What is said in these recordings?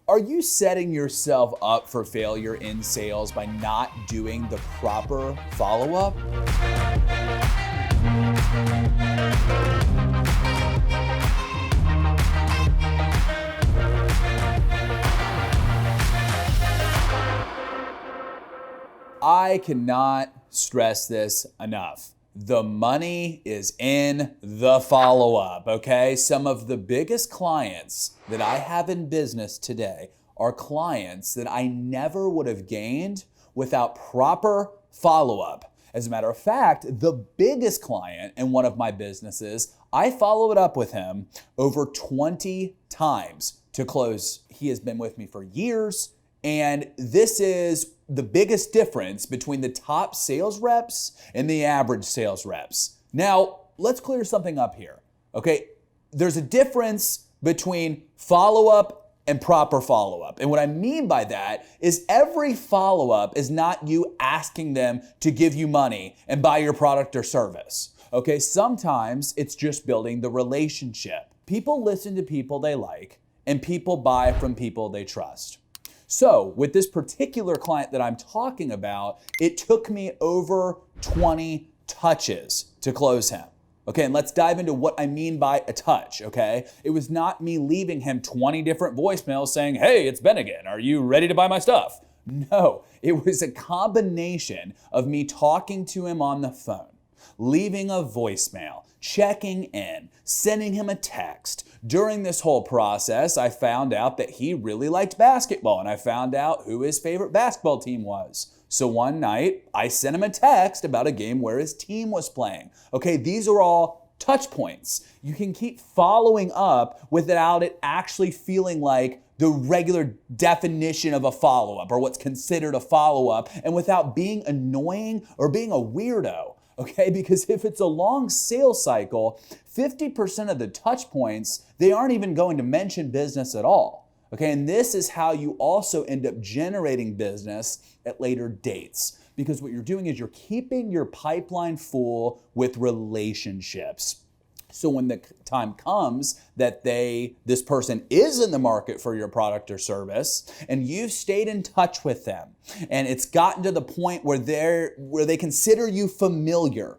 Are you setting yourself up for failure in sales by not doing the proper follow-up? I cannot stress this enough. The money is in the follow-up, okay? Some of the biggest clients that I have in business today are clients that I never would have gained without proper follow-up. As a matter of fact, the biggest client in one of my businesses, I followed up with him over 20 times to close. He has been with me for years, and this is the biggest difference between the top sales reps and the average sales reps. Now, let's clear something up here, okay? There's a difference between follow-up and proper follow-up. And what I mean by that is every follow-up is not you asking them to give you money and buy your product or service, okay? Sometimes it's just building the relationship. People listen to people they like, and people buy from people they trust. So with this particular client that I'm talking about, it took me over 20 touches to close him. Okay, and let's dive into what I mean by a touch, okay? It was not me leaving him 20 different voicemails saying, hey, it's Ben again. Are you ready to buy my stuff? No, it was a combination of me talking to him on the phone, leaving a voicemail, checking in, sending him a text. During this whole process, I found out that he really liked basketball, and I found out who his favorite basketball team was. So one night, I sent him a text about a game where his team was playing. Okay, these are all touch points. You can keep following up without it actually feeling like the regular definition of a follow-up or what's considered a follow-up, and without being annoying or being a weirdo. Okay, because if it's a long sales cycle, 50% of the touch points, they aren't even going to mention business at all. Okay, and this is how you also end up generating business at later dates. Because what you're doing is you're keeping your pipeline full with relationships. So when the time comes that this person is in the market for your product or service, and you've stayed in touch with them, and it's gotten to the point where they consider you familiar,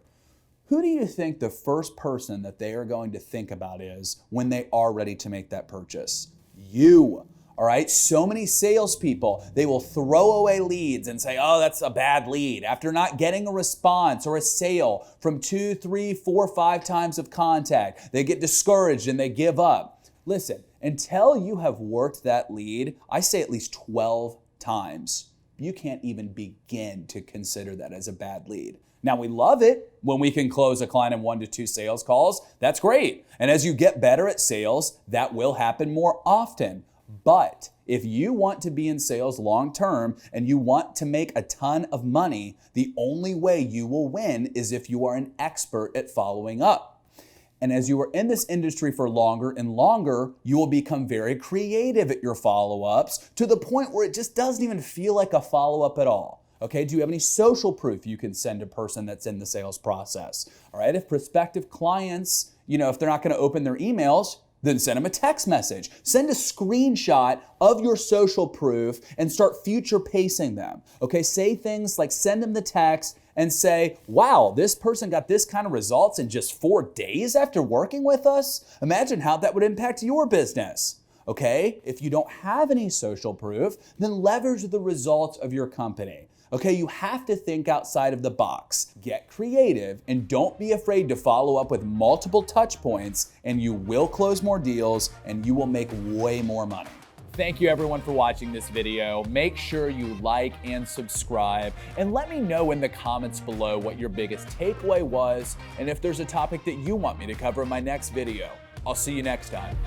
who do you think the first person that they are going to think about is when they are ready to make that purchase? You. All right, so many salespeople, they will throw away leads and say, oh, that's a bad lead. After not getting a response or a sale from 2, 3, 4, 5 times of contact, they get discouraged and they give up. Listen, until you have worked that lead, I say at least 12 times, you can't even begin to consider that as a bad lead. Now, we love it when we can close a client in 1 to 2 sales calls. That's great. And as you get better at sales, that will happen more often. But if you want to be in sales long term and you want to make a ton of money, the only way you will win is if you are an expert at following up. And as you are in this industry for longer and longer, you will become very creative at your follow-ups to the point where it just doesn't even feel like a follow-up at all. Okay, do you have any social proof you can send a person that's in the sales process? All right, if prospective clients, if they're not going to open their emails, then send them a text message. Send a screenshot of your social proof and start future pacing them. Okay, say things like send them the text and say, wow, this person got this kind of results in just 4 days after working with us. Imagine how that would impact your business. Okay, if you don't have any social proof, then leverage the results of your company. Okay, you have to think outside of the box. Get creative and don't be afraid to follow up with multiple touch points, and you will close more deals and you will make way more money. Thank you everyone for watching this video. Make sure you like and subscribe, and let me know in the comments below what your biggest takeaway was and if there's a topic that you want me to cover in my next video. I'll see you next time.